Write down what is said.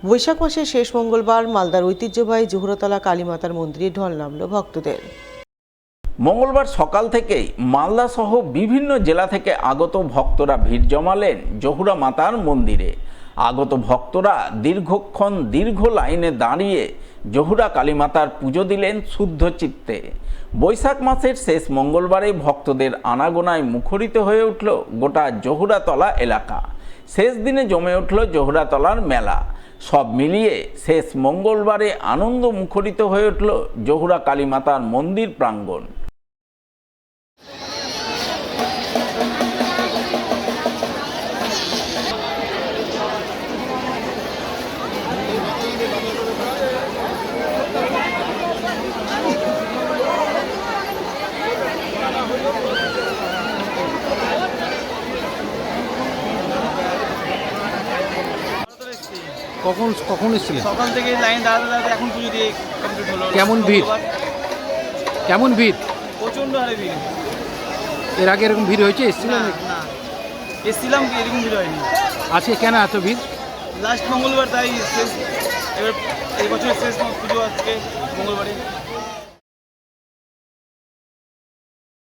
বৈশাখ মাসের শেষ মঙ্গলবার মালদার ঐতিহ্যবাহী জহুরাতলা কালীমাতার মন্দিরে ঢল নামল ভক্তদের। মঙ্গলবার সকাল থেকেই মালদা সহ বিভিন্ন জেলা থেকে আগত ভক্তরা ভিড় জমালেন জহুরা মাতার মন্দিরে। আগত ভক্তরা দীর্ঘক্ষণ দীর্ঘ লাইনে দাঁড়িয়ে জহুরা কালীমাতার পুজো দিলেন শুদ্ধ চিত্তে। বৈশাখ মাসের শেষ মঙ্গলবারে ভক্তদের আনাগোনায় মুখরিত হয়ে উঠল গোটা জহুরাতলা এলাকা। শেষ দিনে জমে উঠল জহুরাতলার মেলা। সব মিলিয়ে শেষ মঙ্গলবারে আনন্দ মুখরিত হয়ে উঠল জহুরা কালীমাতার মন্দির প্রাঙ্গণ। কখন এসেছিলেন? সকাল থেকে লাইন দাঁড়াতে এখন পুজো দিয়ে কমপ্লিট হলো। কেমন ভিড়? কেমন ভিড়? প্রচণ্ড হারে ভিড়। এর আগে এরকম ভিড় হয়েছে? এসেছিলেন? না, এসেছিলাম কি এরকম ভিড় হয়নি। আজকে কেন এত ভিড়? লাস্ট মঙ্গলবার তাই শেষ, এবার এই বছরের শেষ পুজো আজকে মঙ্গলবারে।